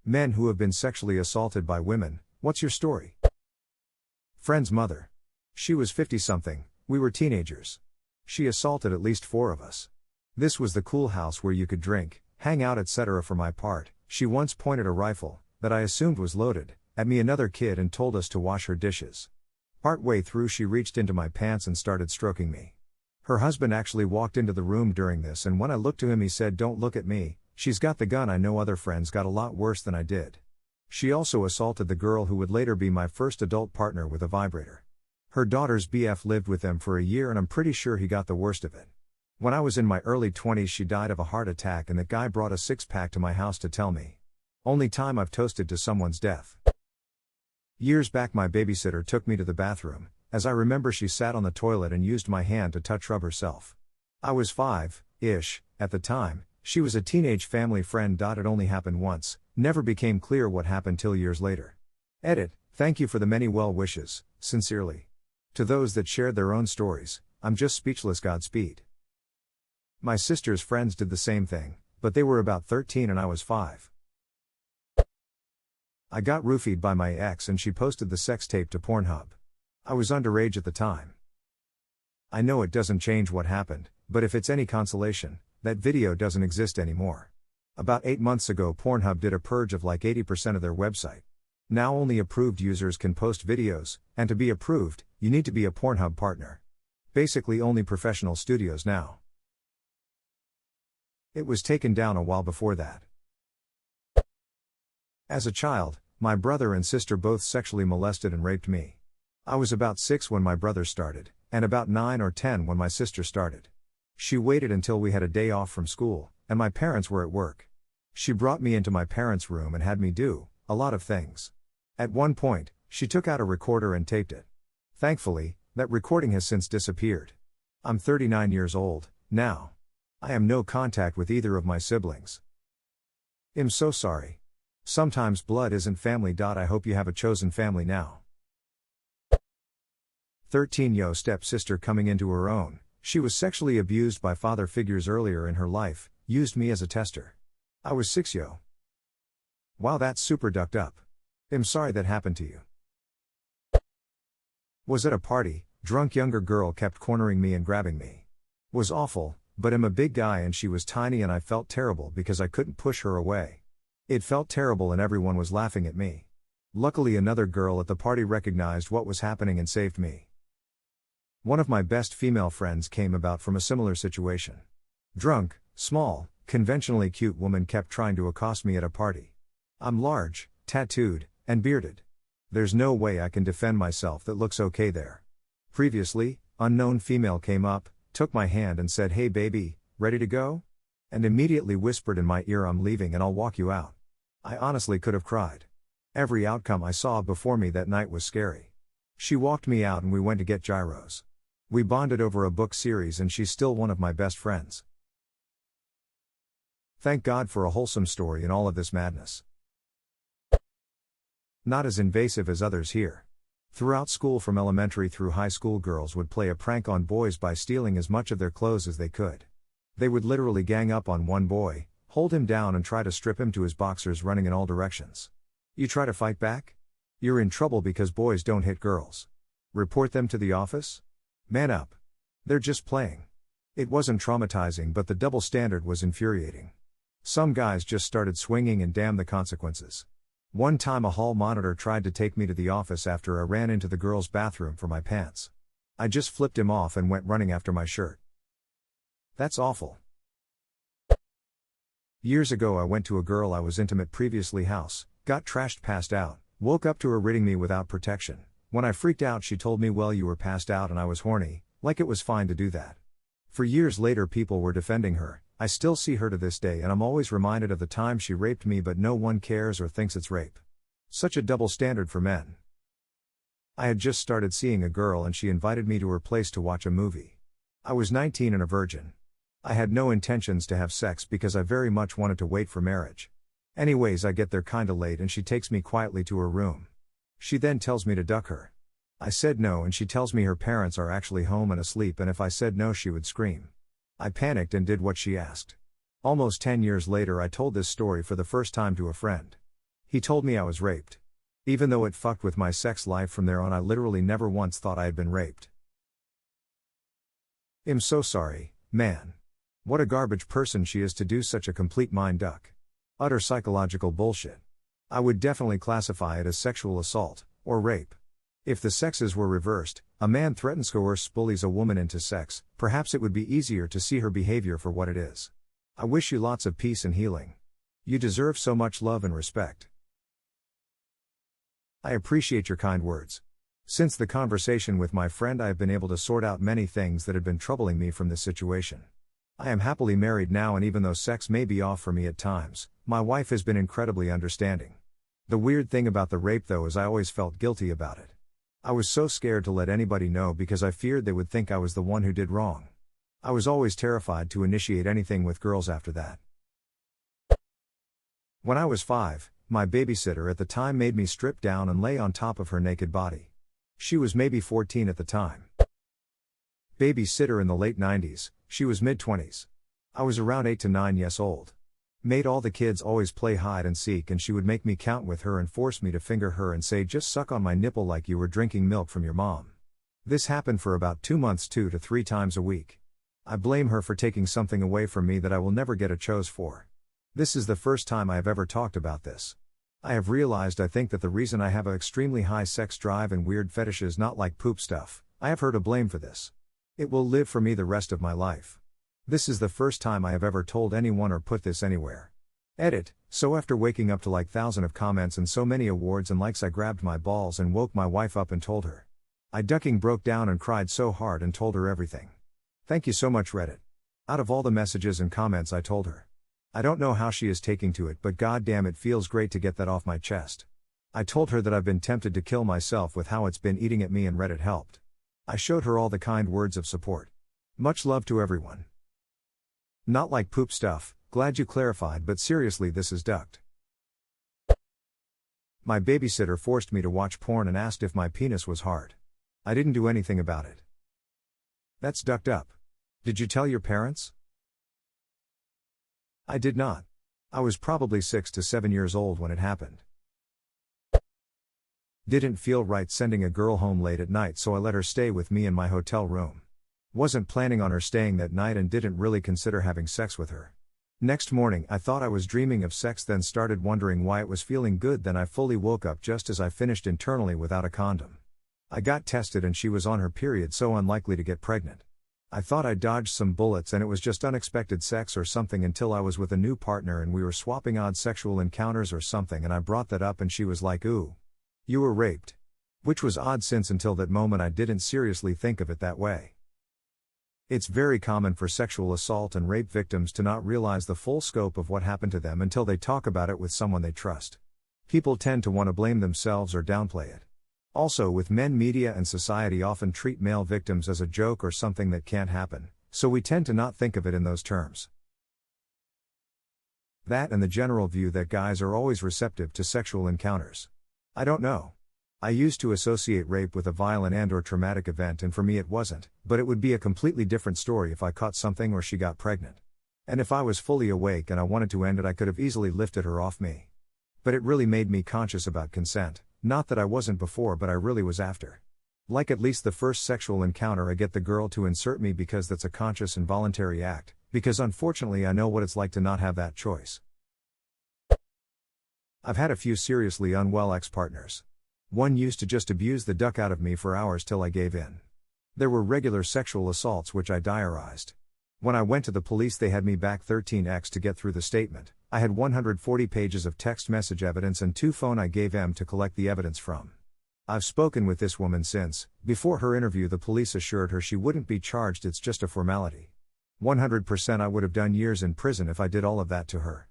Men who have been sexually assaulted by women, what's your story? Friend's mother. She was 50-something, we were teenagers. She assaulted at least 4 of us. This was the cool house where you could drink, hang out etc. For my part, she once pointed a rifle, that I assumed was loaded, at me another kid and told us to wash her dishes. Partway through she reached into my pants and started stroking me. Her husband actually walked into the room during this, and when I looked to him he said, "Don't look at me, she's got the gun." I know other friends got a lot worse than I did. She also assaulted the girl who would later be my first adult partner with a vibrator. Her daughter's BF lived with them for a year and I'm pretty sure he got the worst of it. When I was in my early 20s she died of a heart attack and that guy brought a 6-pack to my house to tell me. Only time I've toasted to someone's death. Years back my babysitter took me to the bathroom. As I remember she sat on the toilet and used my hand to rub herself. I was 5-ish, at the time. She was a teenage family friend. It only happened once, never became clear what happened till years later. Edit, thank you for the many well wishes, sincerely. To those that shared their own stories, I'm just speechless. Godspeed. My sister's friends did the same thing, but they were about 13 and I was 5. I got roofied by my ex and she posted the sex tape to Pornhub. I was underage at the time. I know it doesn't change what happened, but if it's any consolation, that video doesn't exist anymore. About 8 months ago Pornhub did a purge of like 80% of their website. Now only approved users can post videos, and to be approved, you need to be a Pornhub partner. Basically only professional studios now. It was taken down a while before that. As a child, my brother and sister both sexually molested and raped me. I was about 6 when my brother started, and about 9 or 10 when my sister started. She waited until we had a day off from school, and my parents were at work. She brought me into my parents' room and had me do a lot of things. At one point, she took out a recorder and taped it. Thankfully, that recording has since disappeared. I'm 39 years old, now. I am no contact with either of my siblings. I'm so sorry. Sometimes blood isn't family. I hope you have a chosen family now. 13 Yo step-sister coming into her own. She was sexually abused by father figures earlier in her life, used me as a tester. I was 6 Yo. Wow, that's super ducked up. I'm sorry that happened to you. Was at a party, drunk younger girl kept cornering me and grabbing me. Was awful, but I'm a big guy and she was tiny and I felt terrible because I couldn't push her away. It felt terrible and everyone was laughing at me. Luckily another girl at the party recognized what was happening and saved me. One of my best female friends came about from a similar situation. Drunk, small, conventionally cute woman kept trying to accost me at a party. I'm large, tattooed, and bearded. There's no way I can defend myself that looks okay there. Previously, unknown female came up, took my hand and said, "Hey baby, ready to go?" And immediately whispered in my ear, "I'm leaving and I'll walk you out." I honestly could have cried. Every outcome I saw before me that night was scary. She walked me out and we went to get gyros. We bonded over a book series and she's still one of my best friends. Thank God for a wholesome story in all of this madness. Not as invasive as others here. Throughout school from elementary through high school, girls would play a prank on boys by stealing as much of their clothes as they could. They would literally gang up on one boy, hold him down and try to strip him to his boxers running in all directions. You try to fight back? You're in trouble because boys don't hit girls. Report them to the office? Man up. They're just playing. It wasn't traumatizing, but the double standard was infuriating. Some guys just started swinging and damn the consequences. One time a hall monitor tried to take me to the office after I ran into the girls' bathroom for my pants. I just flipped him off and went running after my shirt. That's awful. Years ago I went to a girl I was intimate previously house, got trashed, passed out, woke up to her ridding me without protection. When I freaked out she told me, "Well, you were passed out and I was horny," like it was fine to do that. For years later people were defending her. I still see her to this day and I'm always reminded of the time she raped me, but no one cares or thinks it's rape. Such a double standard for men. I had just started seeing a girl and she invited me to her place to watch a movie. I was 19 and a virgin. I had no intentions to have sex because I very much wanted to wait for marriage. Anyways, I get there kinda late and she takes me quietly to her room. She then tells me to duck her. I said no and she tells me her parents are actually home and asleep and if I said no she would scream. I panicked and did what she asked. Almost 10 years later I told this story for the first time to a friend. He told me I was raped. Even though it fucked with my sex life from there on, I literally never once thought I had been raped. I'm so sorry, man. What a garbage person she is to do such a complete mind duck. Utter psychological bullshit. I would definitely classify it as sexual assault, or rape. If the sexes were reversed, a man threatens, coerces, bullies a woman into sex, perhaps it would be easier to see her behavior for what it is. I wish you lots of peace and healing. You deserve so much love and respect. I appreciate your kind words. Since the conversation with my friend, I have been able to sort out many things that had been troubling me from this situation. I am happily married now, and even though sex may be off for me at times, my wife has been incredibly understanding. The weird thing about the rape though is I always felt guilty about it. I was so scared to let anybody know because I feared they would think I was the one who did wrong. I was always terrified to initiate anything with girls after that. When I was 5, my babysitter at the time made me strip down and lay on top of her naked body. She was maybe 14 at the time. Babysitter in the late 90s, she was mid-20s. I was around 8 to 9 years old. Made all the kids always play hide and seek, and she would make me count with her and force me to finger her and say, "Just suck on my nipple like you were drinking milk from your mom." This happened for about 2 months, 2 to 3 times a week. I blame her for taking something away from me that I will never get a chose for. This is the first time I have ever talked about this. I have realized I think that the reason I have an extremely high sex drive and weird fetishes, not like poop stuff, I have her to blame for this. It will live for me the rest of my life. This is the first time I have ever told anyone or put this anywhere. Edit. So after waking up to like thousands of comments and so many awards and likes, I grabbed my balls and woke my wife up and told her. I ducking broke down and cried so hard and told her everything. Thank you so much, Reddit. Out of all the messages and comments I told her. I don't know how she is taking to it, but goddamn, it feels great to get that off my chest. I told her that I've been tempted to kill myself with how it's been eating at me, and Reddit helped. I showed her all the kind words of support. Much love to everyone. Not like poop stuff, glad you clarified, but seriously, this is ducked. My babysitter forced me to watch porn and asked if my penis was hard. I didn't do anything about it. That's ducked up. Did you tell your parents? I did not. I was probably 6 to 7 years old when it happened. Didn't feel right sending a girl home late at night, so I let her stay with me in my hotel room. Wasn't planning on her staying that night and didn't really consider having sex with her. Next morning I thought I was dreaming of sex, then started wondering why it was feeling good, then I fully woke up just as I finished internally without a condom. I got tested and she was on her period, so unlikely to get pregnant. I thought I dodged some bullets and it was just unexpected sex or something, until I was with a new partner and we were swapping odd sexual encounters or something, and I brought that up and she was like, "Ooh, you were raped." Which was odd, since until that moment I didn't seriously think of it that way. It's very common for sexual assault and rape victims to not realize the full scope of what happened to them until they talk about it with someone they trust. People tend to want to blame themselves or downplay it. Also, with men, media and society often treat male victims as a joke or something that can't happen, so we tend to not think of it in those terms. That and the general view that guys are always receptive to sexual encounters. I don't know. I used to associate rape with a violent and/or traumatic event, and for me it wasn't, but it would be a completely different story if I caught something or she got pregnant. And if I was fully awake and I wanted to end it, I could have easily lifted her off me. But it really made me conscious about consent, not that I wasn't before, but I really was after. Like at least the first sexual encounter, I get the girl to insert me because that's a conscious and voluntary act, because unfortunately I know what it's like to not have that choice. I've had a few seriously unwell ex-partners. One used to just abuse the duck out of me for hours till I gave in. There were regular sexual assaults which I diarized. When I went to the police, they had me back 13x to get through the statement. I had 140 pages of text message evidence and 2 phone I gave them to collect the evidence from. I've spoken with this woman since. Before her interview, the police assured her she wouldn't be charged, it's just a formality. 100% I would have done years in prison if I did all of that to her.